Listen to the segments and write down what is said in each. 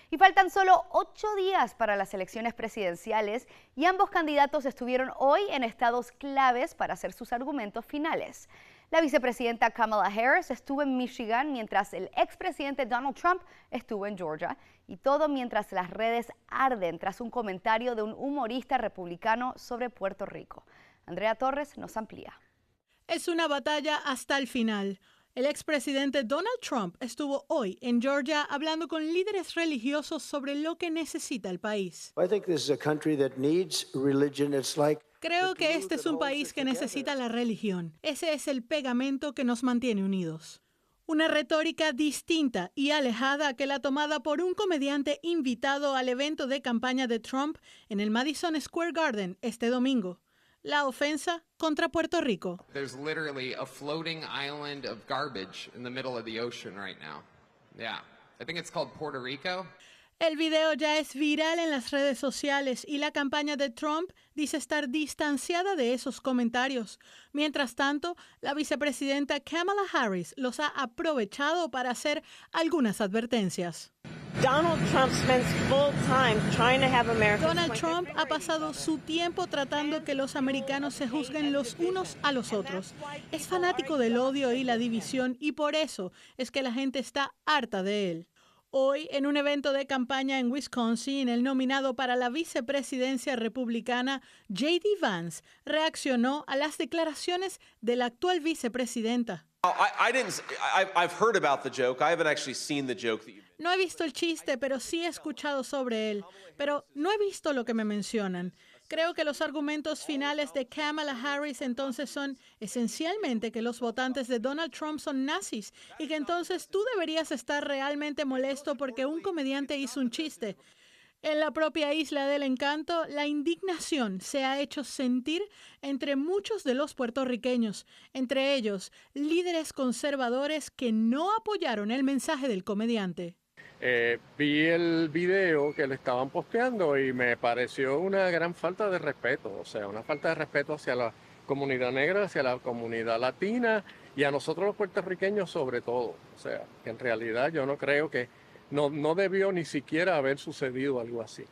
Y faltan solo 8 días para las elecciones presidenciales y ambos candidatos estuvieron hoy en estados claves para hacer sus argumentos finales. La vicepresidenta Kamala Harris estuvo en Michigan mientras el expresidente Donald Trump estuvo en Georgia. Y todo mientras las redes arden tras un comentario de un humorista republicano sobre Puerto Rico. Andrea Torres nos amplía. Es una batalla hasta el final. El expresidente Donald Trump estuvo hoy en Georgia hablando con líderes religiosos sobre lo que necesita el país. Creo que este es un país que necesita la religión. Ese es el pegamento que nos mantiene unidos. Una retórica distinta y alejada que la tomada por un comediante invitado al evento de campaña de Trump en el Madison Square Garden este domingo. La ofensa contra Puerto Rico. There's literally a floating island of garbage in the middle of the ocean right now. Yeah, I think it's called Puerto Rico. El video ya es viral en las redes sociales y la campaña de Trump dice estar distanciada de esos comentarios. Mientras tanto, la vicepresidenta Kamala Harris los ha aprovechado para hacer algunas advertencias. Donald Trump ha pasado su tiempo tratando que los americanos se juzguen los unos a los otros. Es fanático del odio y la división y por eso es que la gente está harta de él. Hoy, en un evento de campaña en Wisconsin, el nominado para la vicepresidencia republicana, J.D. Vance, reaccionó a las declaraciones de la actual vicepresidenta. No he visto el chiste, pero sí he escuchado sobre él. Pero no he visto lo que me mencionan. Creo que los argumentos finales de Kamala Harris entonces son esencialmente que los votantes de Donald Trump son nazis y que entonces tú deberías estar realmente molesto porque un comediante hizo un chiste. En la propia Isla del Encanto, la indignación se ha hecho sentir entre muchos de los puertorriqueños, entre ellos líderes conservadores que no apoyaron el mensaje del comediante. Vi el video que le estaban posteando y me pareció una gran falta de respeto, o sea, una falta de respeto hacia la comunidad negra, hacia la comunidad latina y a nosotros los puertorriqueños sobre todo. O sea, que en realidad yo no creo que, no debió ni siquiera haber sucedido algo así.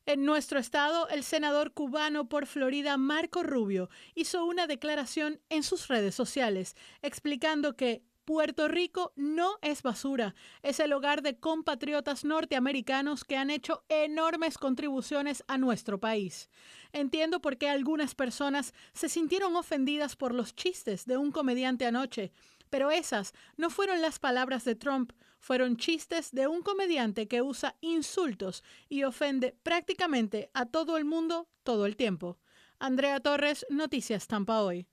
En nuestro estado, el senador cubano por Florida, Marco Rubio, hizo una declaración en sus redes sociales explicando que Puerto Rico no es basura, es el hogar de compatriotas norteamericanos que han hecho enormes contribuciones a nuestro país. Entiendo por qué algunas personas se sintieron ofendidas por los chistes de un comediante anoche, pero esas no fueron las palabras de Trump, fueron chistes de un comediante que usa insultos y ofende prácticamente a todo el mundo todo el tiempo. Andrea Torres, Noticias Tampa Hoy.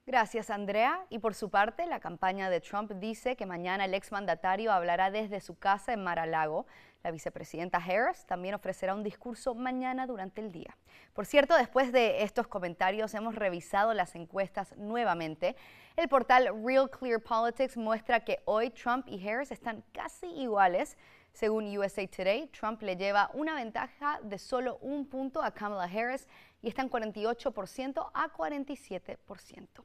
Gracias, Andrea. Y por su parte, la campaña de Trump dice que mañana el exmandatario hablará desde su casa en Mar-a-Lago. La vicepresidenta Harris también ofrecerá un discurso mañana durante el día. Por cierto, después de estos comentarios hemos revisado las encuestas nuevamente. El portal Real Clear Politics muestra que hoy Trump y Harris están casi iguales. Según USA Today, Trump le lleva una ventaja de solo 1 punto a Kamala Harris y están 48% a 47%.